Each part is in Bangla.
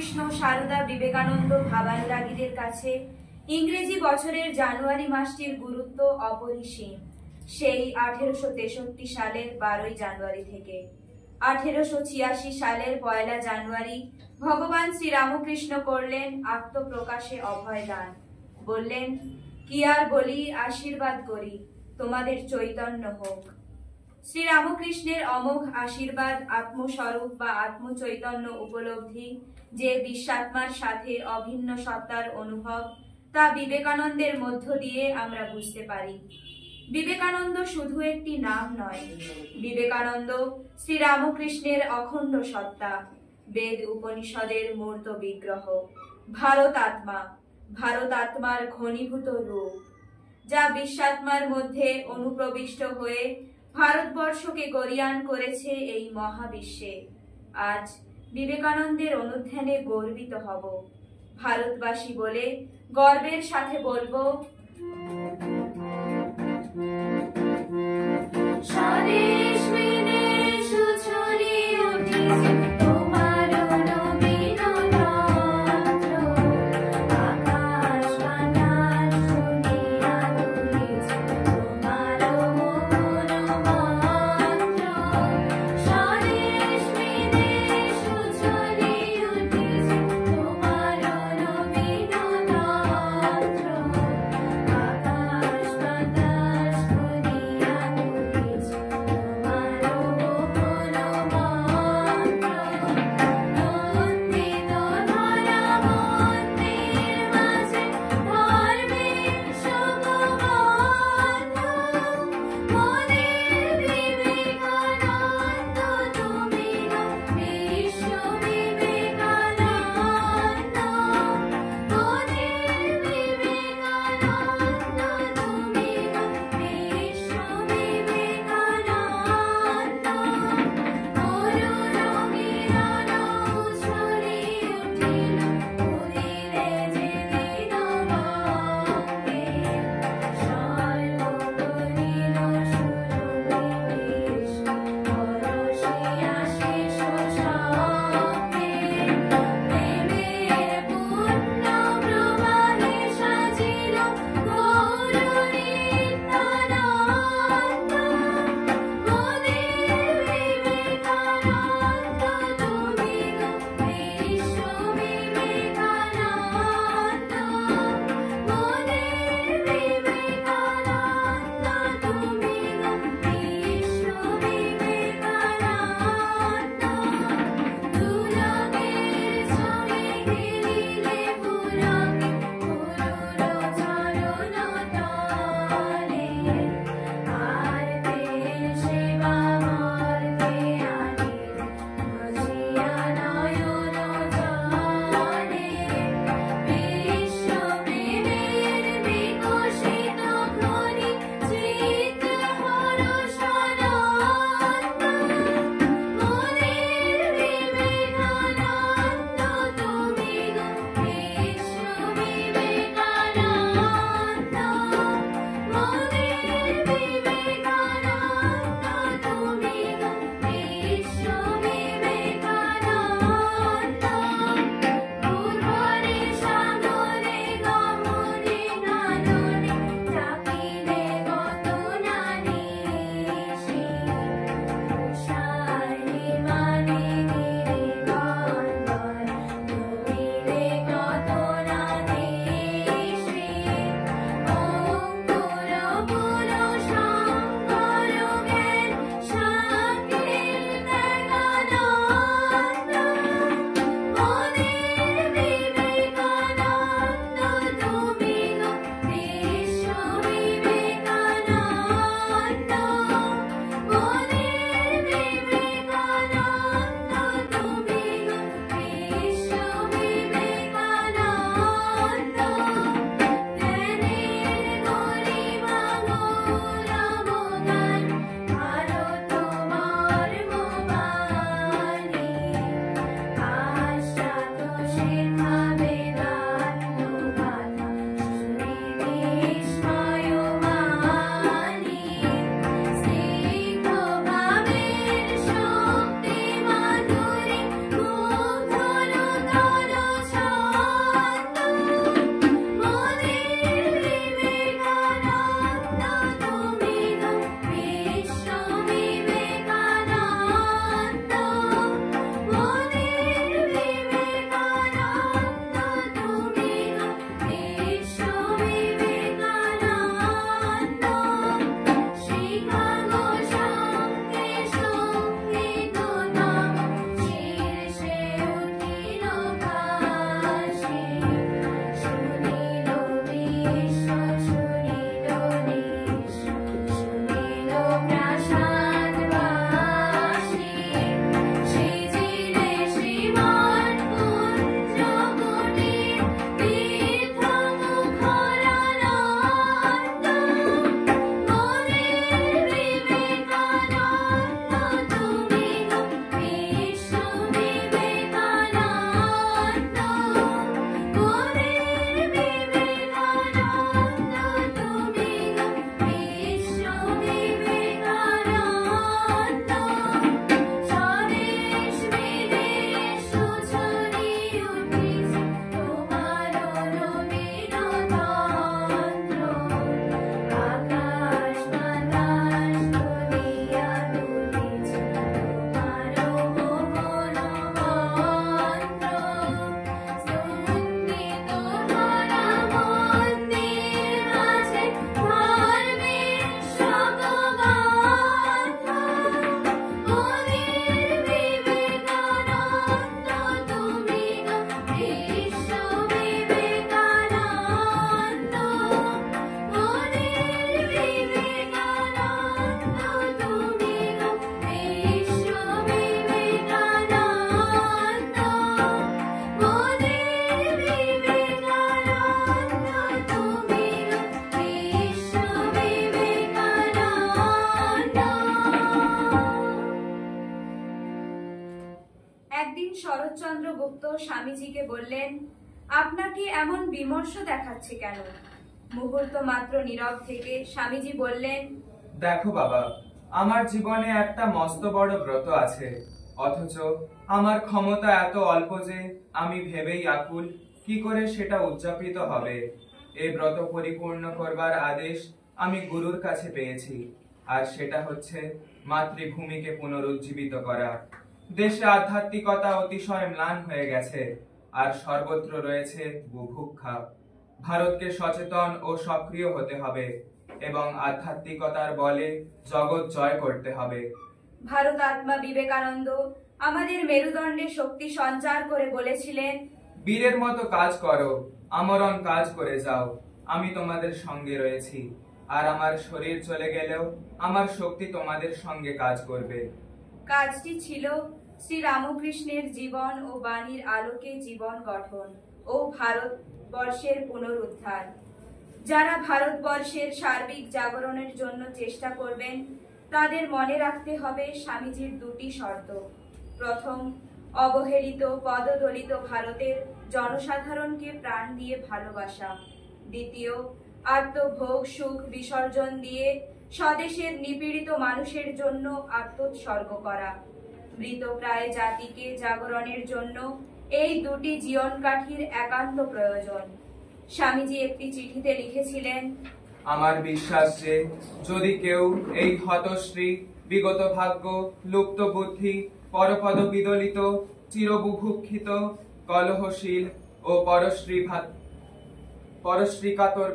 রামকৃষ্ণ সারদা বিবেকানন্দ ভাবানুরাগীদের কাছে ইংরেজি বছরের জানুয়ারি মাসটির গুরুত্ব অপরিসীম। সেই 1863 সালের 12 জানুয়ারি থেকে 1886 সালের 1 জানুয়ারি ভগবান শ্রী রামকৃষ্ণ করলেন আত্মপ্রকাশে অভয়দান। বললেন, কি আর বলি, আশীর্বাদ করি, তোমাদের চৈতন্য হোক। শ্রী রামকৃষ্ণের অমোঘ আশীর্বাদ, আত্মস্বরূপ বা আত্মচৈতন্য উপলব্ধি, যে বিশ্বাত্মার সাথে অভিন্ন সত্তার অনুভব, তা বিবেকানন্দের মধ্য দিয়ে আমরা বুঝতে পারি। বিবেকানন্দ শুধু একটি নাম নয়, বিবেকানন্দ শ্রী রামকৃষ্ণের অখণ্ড সত্তা, বেদ উপনিষদের মূর্ত বিগ্রহ, ভারতাত্মা, ভারতাত্মার ঘনীভূত রূপ, যা বিশ্বাত্মার মধ্যে অনুপ্রবিষ্ট হয়ে ভারতবর্ষকে গরিয়ান করেছে এই মহাবিশ্বে। আজ বিবেকানন্দের অনুধ্যানে গর্বিত হব, ভারতবাসী বলে গর্বের সাথে বলবো, স্বদেশ বিদেশ ছড়িয়ে উঠেছে তোমার নবীন তন্ত্র, আকাশ বাতাস দুনিয়া তুলেছে তোমার মৌন মন্ত্র। স্বদেশ বিদেশ ছড়িয়ে উঠেছে তোমার নবীন তন্ত্র, আকাশ গুপ্ত স্বামীজিকে বললেন, আপনাকে এমন বিমর্ষ দেখাচ্ছে কেন? মুহূর্ত মাত্র নীরব থেকে স্বামীজি বললেন, দেখো বাবা, আমার জীবনে একটা মস্ত বড় ব্রত আছে, অথচ আমার ক্ষমতা এত অল্প যে আমি ভেবেই আকুল কি করে সেটা উদযাপিত হবে। এই ব্রত পরিপূর্ণ করবার আদেশ আমি গুরুর কাছে পেয়েছি, আর সেটা হচ্ছে মাতৃভূমিকে পুনরুজ্জীবিত করা। দেশে আধ্যাত্মিকতা অতিশয় ম্লান হয়ে গেছে, আর সর্বত্র রয়েছে বুভুক্ষা। ভারতকে সচেতন ও সক্রিয় হতে হবে এবং আধ্যাত্মিকতার বলে জগৎ জয় করতে হবে। ভারত আত্মা বিবেকানন্দ আমাদের মেরুদণ্ডে শক্তি সঞ্চার করে বলেছিলেন, বীরের মতো কাজ করো, আমরণ কাজ করে যাও। আমি তোমাদের সঙ্গে রয়েছি, আর আমার শরীর চলে গেলেও আমার শক্তি তোমাদের সঙ্গে কাজ করবে। কাজটি ছিল শ্রী রামকৃষ্ণের জীবন ও বাণীর আলোকে জীবন গঠন ও ভারতবর্ষের পুনরুদ্ধার। যারা ভারতবর্ষের সার্বিক জাগরণের জন্য চেষ্টা করবেন, তাদের মনে রাখতে হবে স্বামীজির দুটি শর্ত। প্রথম, অবহেলিত পদদলিত ভারতের জনসাধারণকে প্রাণ দিয়ে ভালোবাসা। দ্বিতীয়, আত্মভোগ সুখ বিসর্জন দিয়ে স্বদেশের নিপীড়িত মানুষের জন্য আত্মোৎসর্গ করা। মৃতপ্রায় জাতিকে জাগরণের জন্য এই দুটি জীবন কাঠির একান্ত প্রয়োজন। স্বামীজি একটি চিঠিতে লিখেছিলেন, আমার বিশ্বাস যে যদি কেউ এই হতশ্রী বিগত ভাগ্য লুপ্ত বুদ্ধি পরপদ বিদলিত চিরবুভুক্ষিত কলহশীল ও পরশ্রীকাতর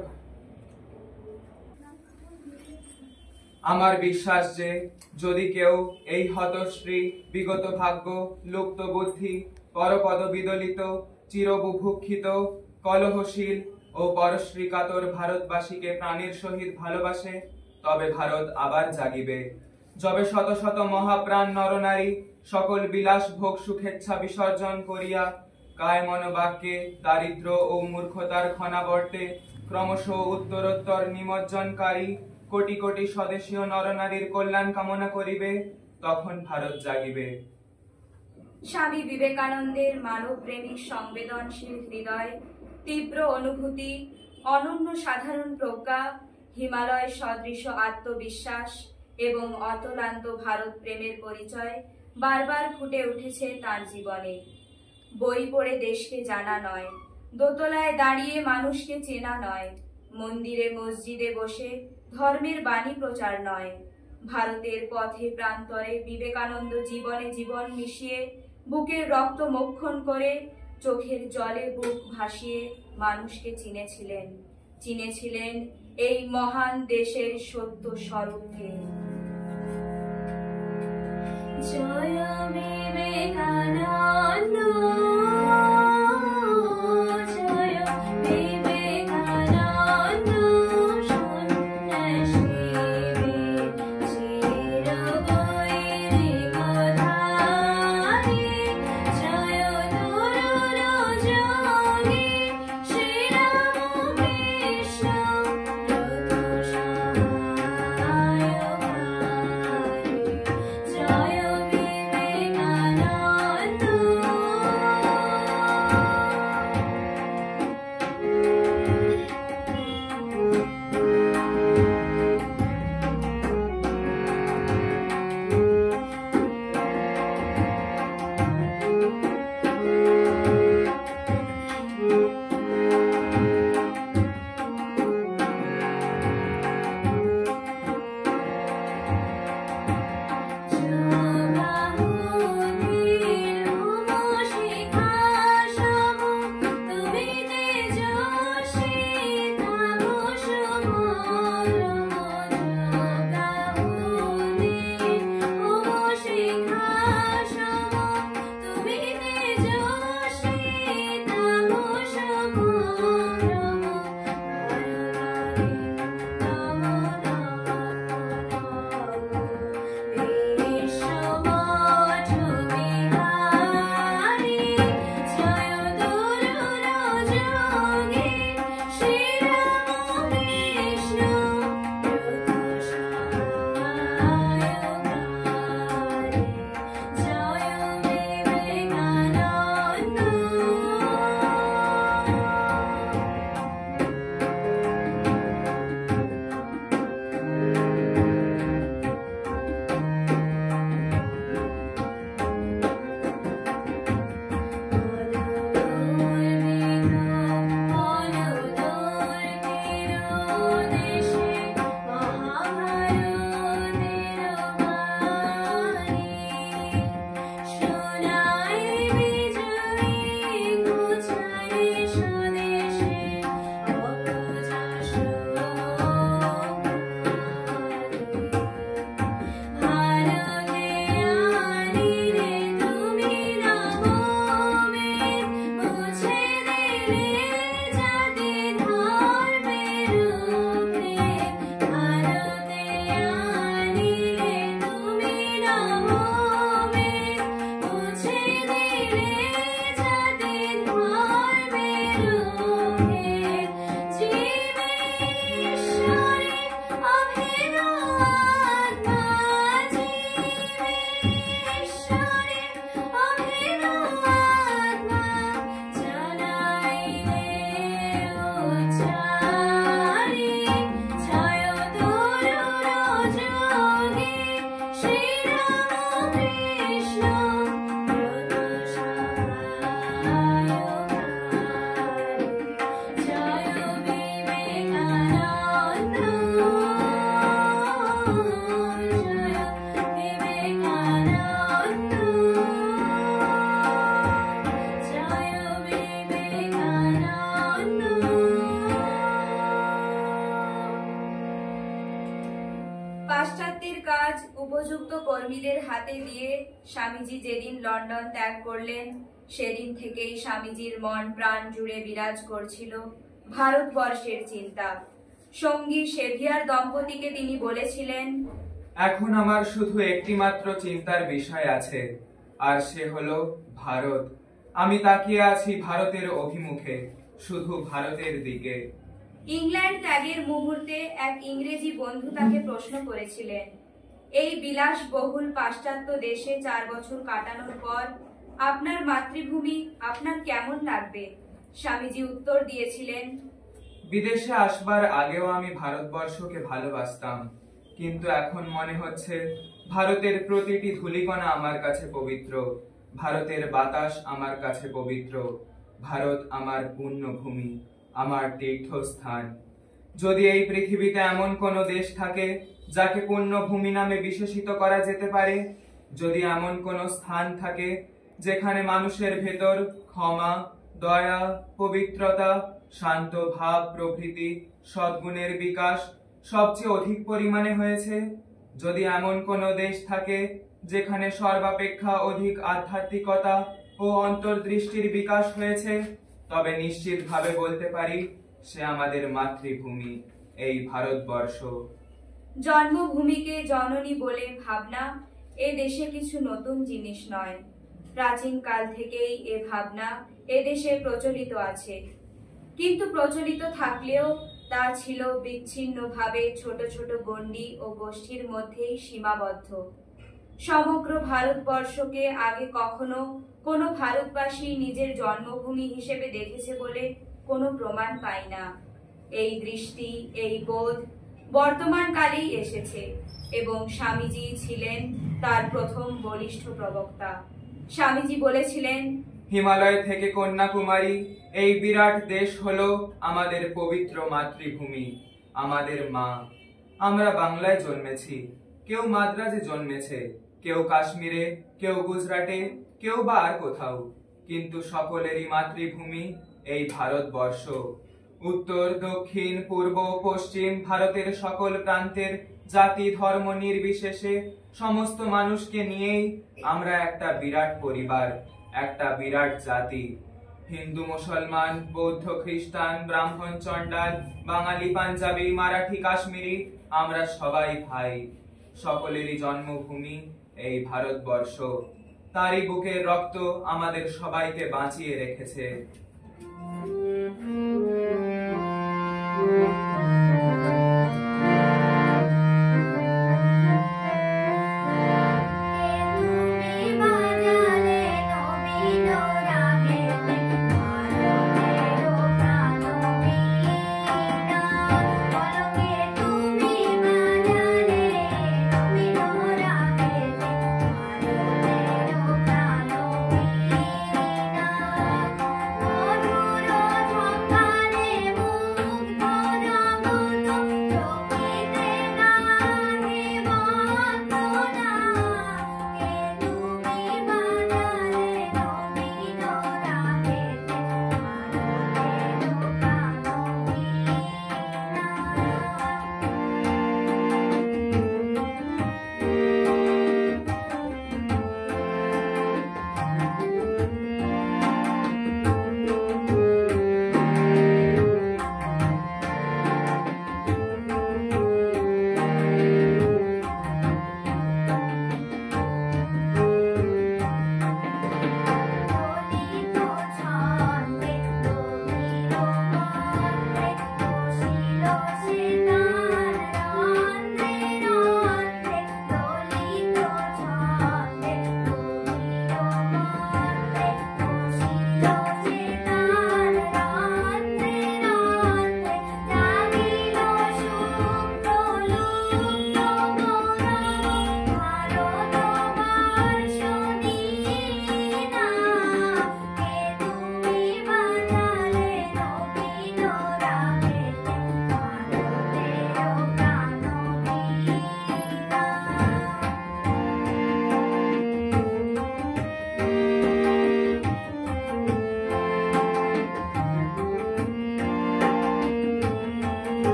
আমার বিশ্বাস যে যদি কেউ এই হতশ্রী বিগত ভাগ্য লুপ্ত বুদ্ধি পরপদ বিদলিত চিরবুভুক্ষিত কলহশীল ও পরশ্রীকাতর ভারতবাসীকে প্রাণের সহিত ভালোবাসে, তবে ভারত আবার জাগিবে। যবে শত শত মহাপ্রাণ নরনারী সকল বিলাস ভোগ সুখেচ্ছা বিসর্জন করিয়া কায় মনোবাক্যে দারিদ্র ও মূর্খতার খনাবর্তে ক্রমশ উত্তরোত্তর নিমজ্জনকারী কোটি কোটি স্বদেশীয় নরনারীর কল্যাণ কামনা করিবে, তখন ভারত জাগিবে। স্বামী বিবেকানন্দের মানবপ্রেমিক সংবেদনশীল হৃদয়, তীব্র অনুভূতি, অনন্য সাধারণ প্রজ্ঞা, হিমালয় সদৃশ আত্মবিশ্বাস এবং অতলান্ত ভারত প্রেমের পরিচয় বারবার ফুটে উঠেছে তার জীবনে। বই পড়ে দেশকে জানা নয়, দোতলায় দাঁড়িয়ে মানুষকে চেনা নয়, মন্দিরে মসজিদে বসে ধর্মের বাণী প্রচার নয়, ভারতের পথে প্রান্তরে বিবেকানন্দ জীবনে জীবন মিশিয়ে বুকের রক্ত মোক্ষণ করে চোখের জলে বুক ভাসিয়ে মানুষকে চিনেছিলেন এই মহান দেশের সত্য স্বরূপকে। জয় বিবেকানন্দ, জয় বিবেকানন্দ, সন্ন্যাসীবে চিরবৈরিকধারী, জয় তরুণ যোগী শ্রীরামকৃষ্ণ রথ সহায়কারী। জয় বিবেকানন্দ, পাশ্চাত্যের কাজ উপযুক্ত কর্মীদের হাতে দিয়ে স্বামীজি যেদিন লন্ডন ত্যাগ করলেন, সেদিন থেকেই স্বামীজির মন প্রাণ জুড়ে বিরাজ করছিল ভারতবর্ষের চিন্তা। সঙ্গী সেভিয়ার দম্পতিকে তিনি বলেছিলেন, এখন আমার শুধু একটি মাত্র চিন্তার বিষয় আছে, আর সে হলো ভারত। আমি তাকিয়ে আছি ভারতের অভিমুখে, শুধু ভারতের দিকে। ইংল্যান্ড ত্যাগের মুহূর্তে এক ইংরেজি বন্ধু তাকে প্রশ্ন করেছিলেন, এই বিলাসবহুল পাশ্চাত্য দেশে 4 বছর কাটানোর পর আপনার মাতৃভূমি আপনার কেমন লাগবে? স্বামীজি উত্তর দিয়েছিলেন, বিদেশে আসবার আগেও আমি ভারতবর্ষকে ভালোবাসতাম, কিন্তু এখন মনে হচ্ছে ভারতের প্রতিটি ধূলিকণা আমার কাছে পবিত্র, ভারতের বাতাস আমার কাছে পবিত্র। ভারত আমার পুণ্যভূমি, আমার তীর্থস্থান। যদি এই পৃথিবীতে এমন কোন দেশ থাকে যাকে পুণ্যভূমি নামে বিশেষিত করা যেতে পারে, যদি এমন কোন স্থান থাকে যেখানে মানুষের ভেতর ক্ষমা, দয়া, পবিত্রতা, শান্ত ভাব প্রভৃতি সদ্গুণের বিকাশ সবচেয়ে অধিক পরিমাণে হয়েছে, যদি এমন কোন দেশ থাকে যেখানে সর্বাপেক্ষা অধিক আধ্যাত্মিকতা ও অন্তর্দৃষ্টির বিকাশ হয়েছে, তবে নিশ্চিতভাবে বলতে পারি সে আমাদের মাতৃভূমি, এই ভারতবর্ষ। জন্মভূমিকে জননী বলে ভাবনা এ দেশে কিছু নতুন জিনিস নয়। প্রাচীন কাল থেকেই এ ভাবনা এ দেশে প্রচলিত আছে, কিন্তু প্রচলিত থাকলেও তা ছিল বিচ্ছিন্নভাবে ছোট ছোট গণ্ডি ও গোষ্ঠীর মধ্যেই সীমাবদ্ধ। সমগ্র ভারতবর্ষকে আগে কখনো কোনো ভারতবাসী নিজের জন্মভূমি হিসেবে দেখেছে বলে কোনো প্রমাণ পাই না। এই দৃষ্টি, এই বোধ বর্তমান কালেই এসেছে এবং স্বামীজি ছিলেন তার প্রথম বলিষ্ঠ প্রবক্তা। স্বামীজি বলেছিলেন, হিমালয় থেকে কন্যাকুমারী এই বিরাট দেশ হলো আমাদের পবিত্র মাতৃভূমি, আমাদের মা। আমরা বাংলায় জন্মেছি, কেউ মাদ্রাজে জন্মেছে, কেউ কাশ্মীরে, কেউ গুজরাটে, কেউ বা আর কোথাও, কিন্তু সকলেরই মাতৃভূমি এই ভারতবর্ষ। উত্তর, দক্ষিণ, পূর্ব, পশ্চিম ভারতের সকল প্রান্তের জাতি ধর্ম নির্বিশেষে সমস্ত মানুষকে নিয়েই আমরা একটা বিরাট পরিবার, একটা বিরাট জাতি। হিন্দু, মুসলমান, বৌদ্ধ, খ্রিস্টান, ব্রাহ্মণ, চণ্ডাল, বাঙালি, পাঞ্জাবি, মারাঠি, কাশ্মীরি, আমরা সবাই ভাই। সকলেরই জন্মভূমি এই ভারতবর্ষ। তারই বুকের রক্ত আমাদের সবাইকে বাঁচিয়ে রেখেছে।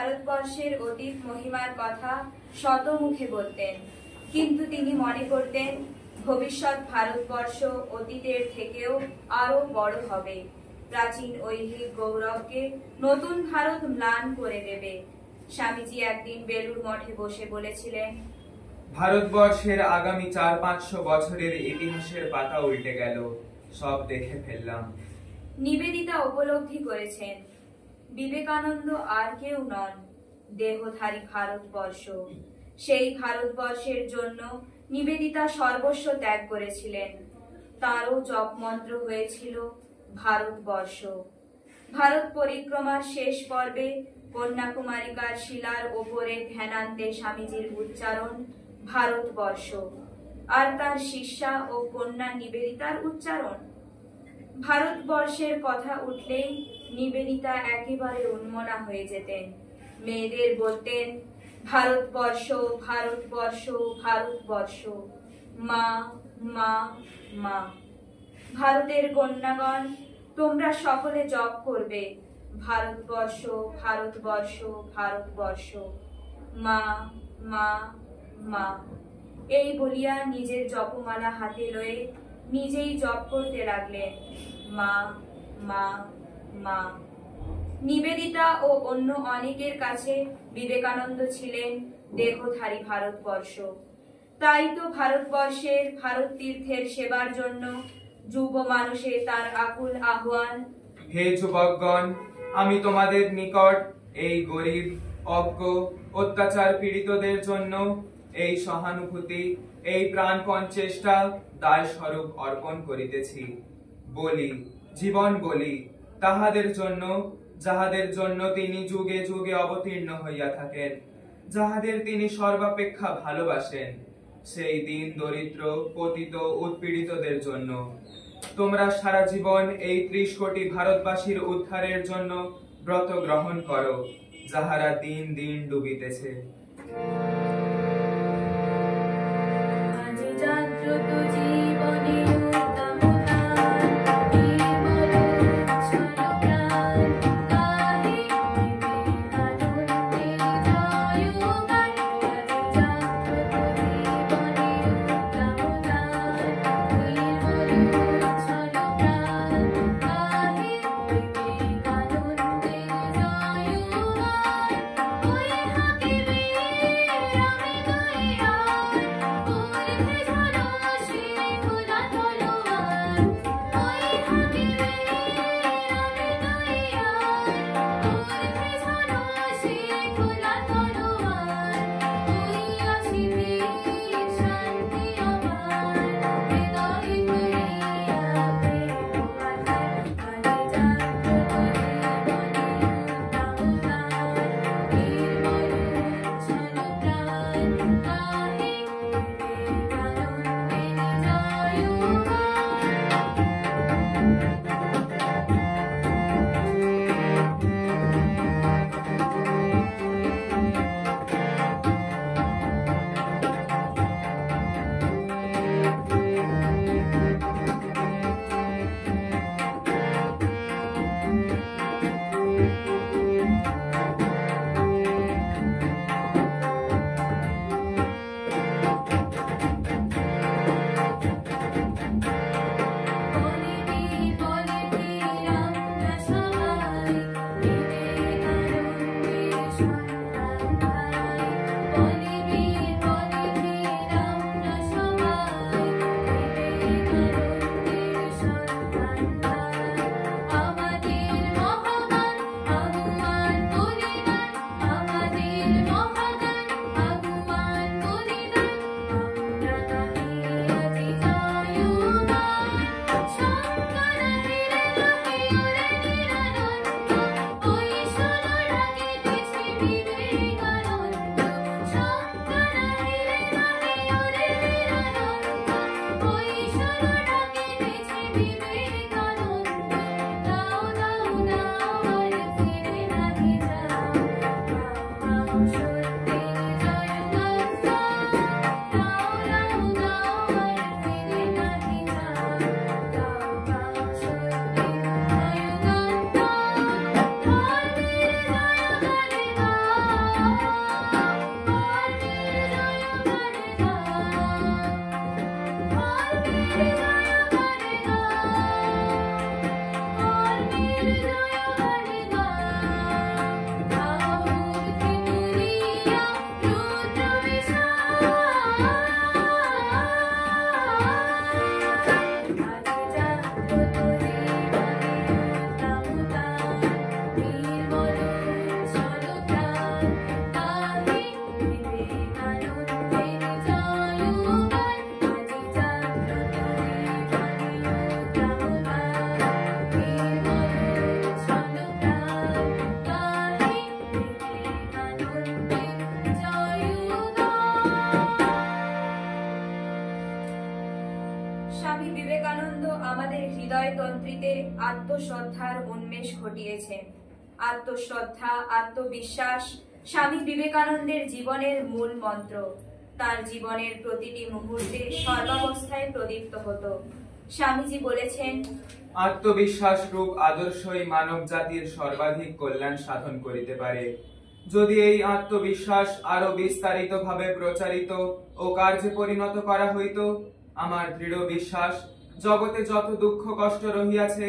ভারতবর্ষের অতীত মহিমার কথা শতমুখে বলতেন, কিন্তু তিনি মনে করতেন ভবিষ্যৎ ভারতবর্ষ অতীতের থেকেও আরো বড় হবে, প্রাচীন ঐহিক গৌরবকে নতুন ভারত ম্লান করে দেবে। স্বামীজি একদিন বেলুড় মঠে বসে বলেছিলেন, ভারতবর্ষের আগামী 400-500 বছরের ইতিহাসের পাতা উল্টে গেল, সব দেখে ফেললাম। নিবেদিতা উপলব্ধি করেছেন বিবেকানন্দ আর কেউ নন, দেহধারী ভারতবর্ষ। সেই ভারতবর্ষের জন্য নিবেদিতা সর্বস্ব ত্যাগ করেছিলেন। তারও জপ মন্ত্র হয়েছিল ভারতবর্ষ। ভারত পরিক্রমার শেষ পর্বে কন্যাকুমারিকার শিলার ওপরে ধ্যানান্তে স্বামীজির উচ্চারণ ভারতবর্ষ, আর তার শিষ্যা ও কন্যা নিবেদিতার উচ্চারণ। ভারতবর্ষের কথা উঠলেই নিবেদিতা একেবারে উন্মনা হয়ে যেতেন। মেয়েদের বলতেন, ভারতবর্ষ, ভারতবর্ষ, ভারতবর্ষ, মা, মা, মা। ভারতের কন্যাগণ, তোমরা সকলে জপ করবে ভারতবর্ষ, ভারতবর্ষ, ভারতবর্ষ, মা, মা, মা। এই বলিয়া নিজের জপমালা হাতে লয়ে নিজেই জপ করতে লাগলেন, মা, মা, মা। নিবেদিতা ও অন্য অনেকের কাছে বিবেকানন্দ ছিলেন দেহধারী ভারতবর্ষ। তাই তো ভারতবর্ষের ভারত তীর্থের সেবার জন্য যুব মানুষে তার আকুল আহ্বান, হে যুবকগণ, আমি তোমাদের নিকট এই গরিব, অজ্ঞ, অত্যাচার পীড়িতদের জন্য এই সহানুভূতি, এই প্রাণপণ চেষ্টা দায় স্বরূপ অর্পণ করিতেছি। বলি, জীবন বলি তাহাদের জন্য, যাহাদের জন্য তিনি যুগে যুগে অবতীর্ণ হইয়া থাকেন, যাহাদের তিনি সর্বাপেক্ষা ভালোবাসেন, সেই দিন দরিদ্র, পতিত, উৎপীড়িতদের জন্য। তোমরা সারা জীবন এই 30 কোটি ভারতবাসীর উদ্ধারের জন্য ব্রত গ্রহণ করো, যাহারা দিন দিন ডুবিতেছে। তন্ত্রীতে আত্মশ্রদ্ধার উন্মেষ ঘটিয়েছেন। আত্মশ্রদ্ধা, আত্মবিশ্বাস স্বামী বিবেকানন্দের জীবনের মূল মন্ত্র। তার জীবনের প্রতিটি মুহূর্তে সর্বাবস্থায় প্রদীপ্ত হতো। স্বামীজি বলেছেন, আত্মবিশ্বাস রূপ আদর্শই মানব জাতির সর্বাধিক কল্যাণ সাধন করিতে পারে। যদি এই আত্মবিশ্বাস আরো বিস্তারিতভাবে প্রচারিত ও কার্যে পরিণত করা হইত, আমার দৃঢ় বিশ্বাস জগতে যত দুঃখ কষ্ট রহিয়াছে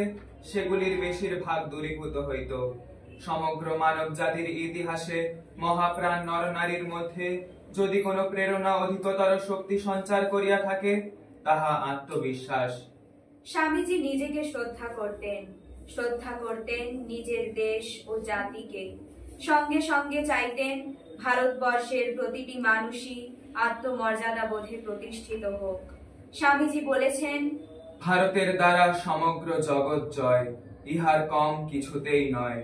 সেগুলির বেশিরভাগ দূরীভূত হইত। সমগ্র মানব জাতির ইতিহাসে মহাপ্রাণ নরনারীর মধ্যে যদি কোনো প্রেরণা অধিকতর শক্তি সঞ্চার করিয়া থাকে, তাহা আত্মবিশ্বাস। স্বামীজি নিজেকে শ্রদ্ধা করতেন নিজের দেশ ও জাতিকে। সঙ্গে সঙ্গে চাইতেন ভারতবর্ষের প্রতিটি মানুষই আত্মমর্যাদা বোধে প্রতিষ্ঠিত হোক। স্বামীজি বলেছেন, ভারতের দ্বারা সমগ্র জগৎ জয়, ইহার কম কিছুতেই নয়।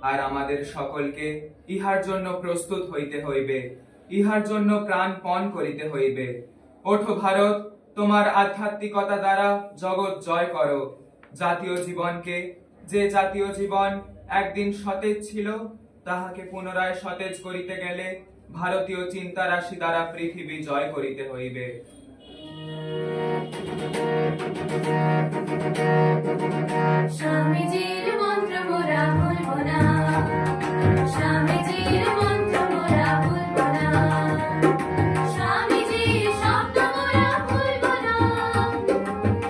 আর আমাদের সকলকে ইহার জন্য প্রস্তুত হইতে হইবে, ইহার জন্য প্রাণপণ করিতে হইবে। ওঠো ভারত, তোমার আধ্যাত্মিকতা দ্বারা জগৎ জয় করো। জাতীয় জীবনকে, যে জাতীয় জীবন একদিন সতেজ ছিল, তাহাকে পুনরায় সতেজ করিতে গেলে ভারতীয় চিন্তা রাশি দ্বারা পৃথিবী জয় করিতে হইবে। স্বামীজির মন্ত্র মোরা ভুলব না, স্বামীজির মন্ত্র মোরা ভুলব না, স্বামীজির শব্দ মোরা ভুলব না,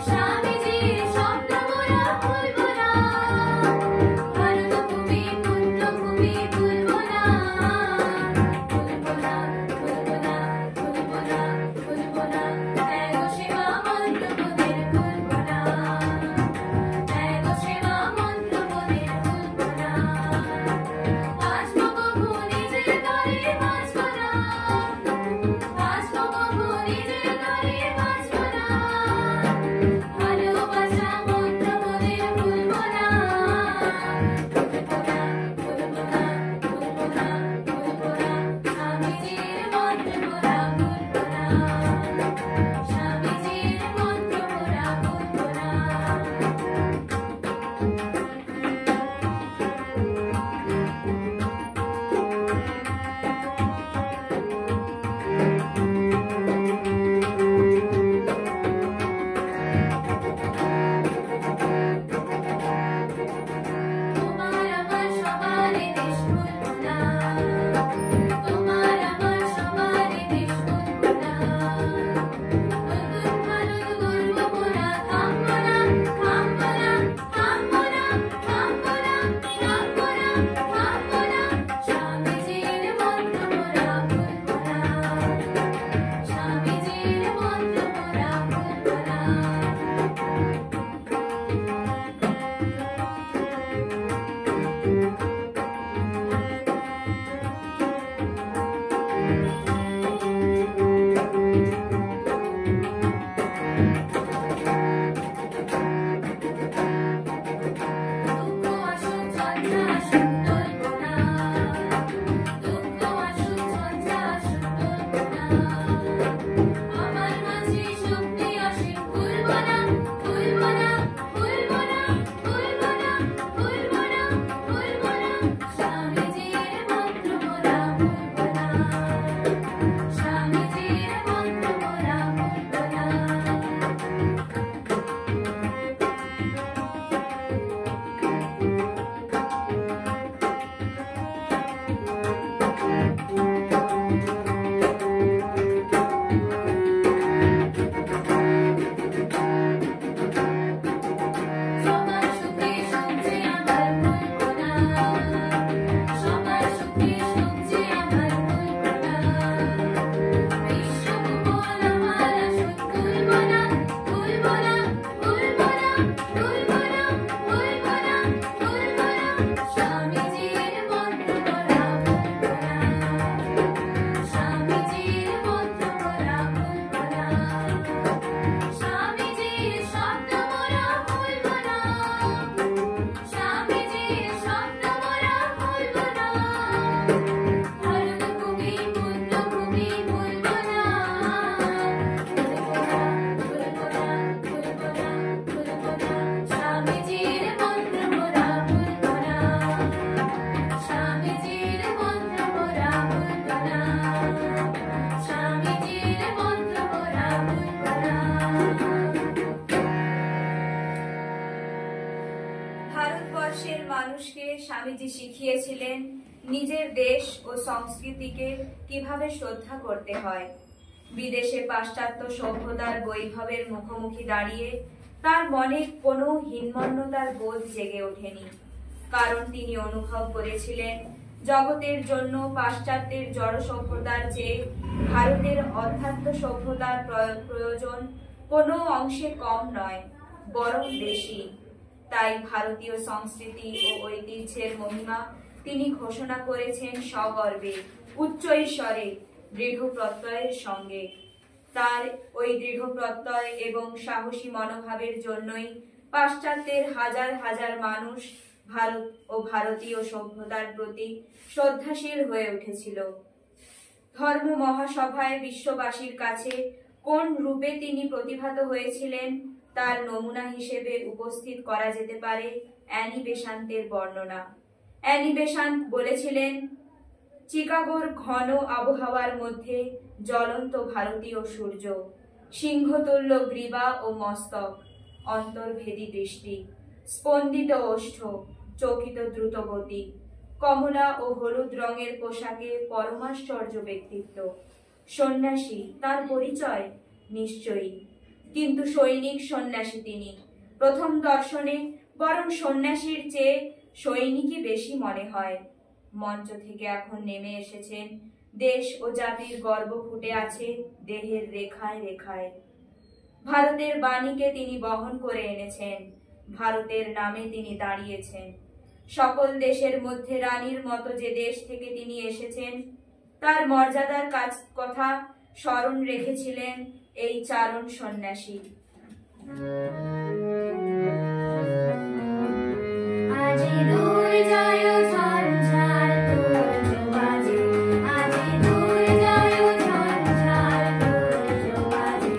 স্বামীজির শব্দ মোরা ভুলব না। ভারত ভূমি পুণ্যভূমি ভুলব না, ভুলব না, ভুলব না, ভুলব না, ভুলব না। ত্যাগ সেবা মন্ত্র মোদের ভুলব না, ত্যাগ সেবা ভারতবর্ষের মানুষকে স্বামীজি শিখিয়েছিলেন নিজের দেশ ও সংস্কৃতিকে কিভাবে শ্রদ্ধা করতে হয়। বিদেশে পাশ্চাত্য সভ্যতার বৈভবের মুখোমুখি দাঁড়িয়ে তার মনে কোনো হীনমন্যতার বোধ জেগে ওঠেনি, কারণ তিনি অনুভব করেছিলেন জগতের জন্য পাশ্চাত্যের জড় সভ্যতার চেয়ে ভারতের অধ্যাত্ম সভ্যতার প্রয়োজন কোনো অংশে কম নয়, বরং বেশি। তাই ভারতীয় সংস্কৃতি ও ঐতিহ্যের মহিমা তিনি ঘোষণা করেছেন সগর্বে, উচ্চ স্বরে, দৃঢ় প্রত্যয়ের সঙ্গে। তার ওই দৃঢ় প্রত্যয় এবং সাহসী মনোভাবের জন্যই পাশ্চাত্যের হাজার হাজার মানুষ ভারত ও ভারতীয় সভ্যতার প্রতি শ্রদ্ধাশীল হয়ে উঠেছিল। ধর্ম মহাসভায় বিশ্ববাসীর কাছে কোন রূপে তিনি প্রতিভাত হয়েছিলেন তার নমুনা হিসেবে উপস্থিত করা যেতে পারে অ্যানি বেসান্তের বর্ণনা। অ্যানি বেসান্ত বলেছিলেন, চিকাগোর ঘন আবহাওয়ার মধ্যে জ্বলন্ত ভারতীয় সূর্য, সিংহতুল্য গ্রীবা ও মস্তক, অন্তর্ভেদী দৃষ্টি, স্পন্দিত ওষ্ঠ, চকিত দ্রুতগতি, কমলা ও হলুদ রঙের পোশাকে পরমাশ্চর্য ব্যক্তিত্ব। সন্ন্যাসী, তার পরিচয়? নিশ্চয়ই, কিন্তু সৈনিক সন্ন্যাসী তিনি। প্রথম দর্শনে বরং সন্ন্যাসীর চেয়ে সৈনিকই বেশি মনে হয়। মঞ্চ থেকে এখন নেমে এসেছেন, দেশ ও জাতির গর্ব ফুটে আছে দেহের রেখায় রেখায়। ভারতের বাণীকে তিনি বহন করে এনেছেন, ভারতের নামে তিনি দাঁড়িয়েছেন। সকল দেশের মধ্যে রানীর মতো যে দেশ থেকে তিনি এসেছেন তার মর্যাদার কথা স্মরণ রেখেছিলেন এই চারণ সন্ন্যাসী। আজি দূর যায় ঝঞ্ঝার দুর্য বাজে, আজি দূর যায় ঝঞ্ঝার দুর্য বাজে।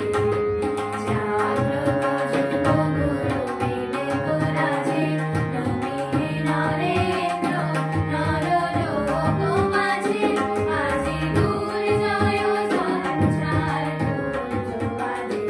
জাগ্রত যুব গুরু বিবেক রাজে, নমিয়ে নরেন্দ্র নরলোক মাঝে। আজি দূর যায় ঝঞ্ঝার দুর্য বাজে।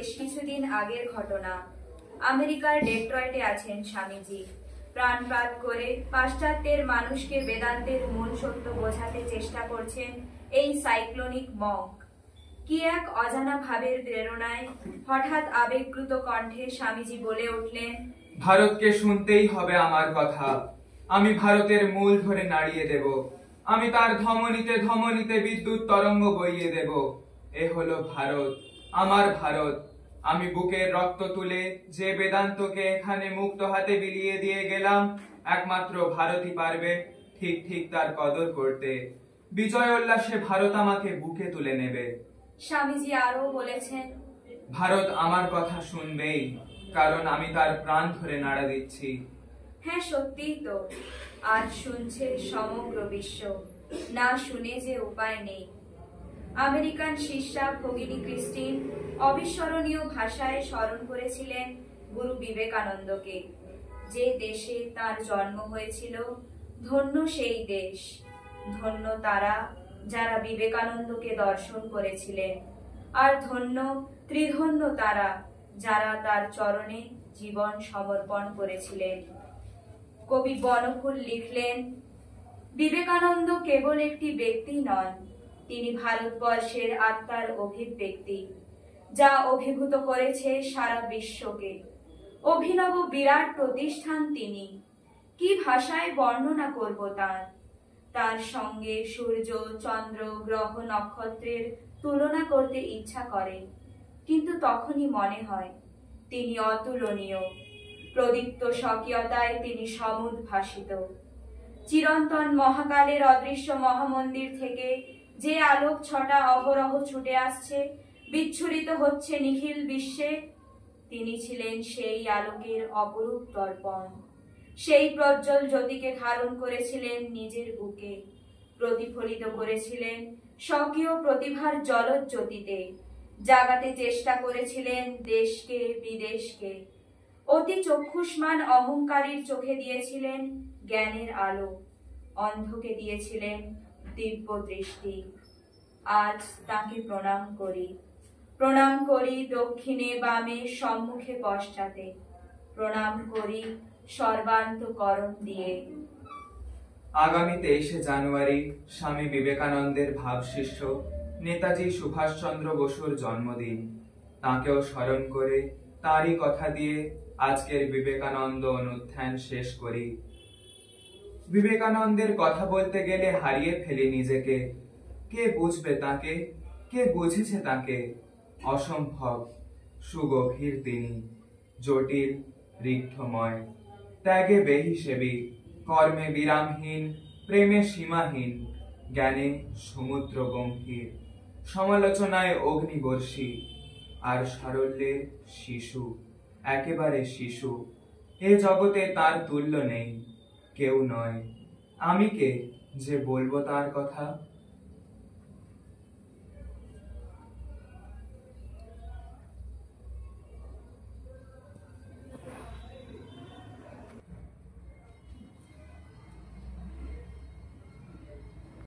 বেশ কিছুদিন আগের ঘটনা। আমেরিকার ডেট্রয়েটে আছেন স্বামীজি। প্রাণপাত করে পাশ্চাত্যের মানুষকে বেদান্তের মূল সত্য বোঝাতে চেষ্টা করছেন এই সাইক্লোনিক মঙ্ক। কি এক অজানা ভাবের প্রেরণায় হঠাৎ আবেগপ্লুত কণ্ঠে স্বামীজি বলে উঠলেন, ভারতকে শুনতেই হবে আমার কথা। আমি ভারতের মূল ধরে নাড়িয়ে দেব। আমি তার ধমনীতে ধমনীতে বিদ্যুৎ তরঙ্গ বইয়ে দেব। এ হলো ভারত, আমার ভারত। আমি বুকের রক্ত তুলে যে বেদান্তকে এখানে মুক্ত হাতে বিলিয়ে দিয়ে গেলাম, একমাত্র ভারতই পারবে ঠিক ঠিক তার কদর করতে। বিজয় উল্লাসে ভারত আমাকে বুকে তুলে নেবে। স্বামীজি আরো বলেছেন, ভারত আমার কথা শুনবেই, কারণ আমি তার প্রাণ ধরে নাড়া দিচ্ছি। হ্যাঁ সত্যিই তো। আর শুনছে সমগ্র বিশ্ব। না শুনে যে উপায় নেই। আমেরিকান শিষ্যা ভগিনী ক্রিস্টিন অবিস্মরণীয় ভাষায় স্মরণ করেছিলেন গুরু বিবেকানন্দকে। যে দেশে তার জন্ম হয়েছিল, ধন্য সেই দেশ, ধন্য তারা যারা বিবেকানন্দকে দর্শন করেছিলেন, আর ধন্য ত্রিধন্য তারা যারা তার চরণে জীবন সমর্পণ করেছিলেন। কবি বনফুল লিখলেন, বিবেকানন্দ কেবল একটি ব্যক্তি নন, তিনি ভারতবর্ষের আত্মার অভিব্যক্তি, যা অভিভূত করেছে সারা বিশ্বকে। অভিনব বিরাট প্রতিষ্ঠান তিনি। কি ভাষায় বর্ণনা করব তার সঙ্গে সূর্য, চন্দ্র, গ্রহ, নক্ষত্রের তুলনা করতে ইচ্ছা করে, কিন্তু তখনই মনে হয় তিনি অতুলনীয়। প্রদীপ্ত স্বকীয়তায় তিনি সমুদ্ভাসিত। চিরন্তন মহাকালের অদৃশ্য মহামন্দির থেকে যে আলোক ছটা অহরহ ছুটে আসছে, বিচ্ছুরিত হচ্ছে নিখিল বিশ্বে, তিনি ছিলেন সেই আলোকের অপরূপ দর্পণ। সেই প্রজ্জ্বল জ্যোতিকে ধারণ করেছিলেন নিজের বুকে, প্রতিফলিত করেছিলেন স্বকীয় প্রতিভার জলজ্যোতিতে, জাগাতে চেষ্টা করেছিলেন দেশকে বিদেশকে। অতি চক্ষুষ্মান অহংকারীর চোখে দিয়েছিলেন জ্ঞানের আলো, অন্ধকে দিয়েছিলেন দিব্য দৃষ্টি। আজ তাকে প্রণাম করি দক্ষিণে বামে সম্মুখে পশ্চাতে, প্রণাম করি সর্বান্তকরণ দিয়ে। আগামী 23শে জানুয়ারি স্বামী বিবেকানন্দের ভাবশিষ্য নেতাজি সুভাষচন্দ্র বসুর জন্মদিন। তাঁকেও স্মরণ করে তারই কথা দিয়ে আজকের বিবেকানন্দ অনুধ্যান শেষ করি। বিবেকানন্দের কথা বলতে গেলে হারিয়ে ফেলি নিজেকে। কে বুঝবে তাকে, কে বুঝেছে তাকে? অসম্ভব সুগভীর তিনি, জটিল ঋদ্ধময়, ত্যাগে বেহিসেবী, কর্মে বিরামহীন, প্রেমে সীমাহীন, জ্ঞানে সমুদ্র গম্ভীর, সমালোচনায় অগ্নিবর্ষী, আর সারল্যে শিশু, একেবারে শিশু। এ জগতে তার তুল্য নেই, কেউ নয়। আমি কে যে বলবো তার কথা?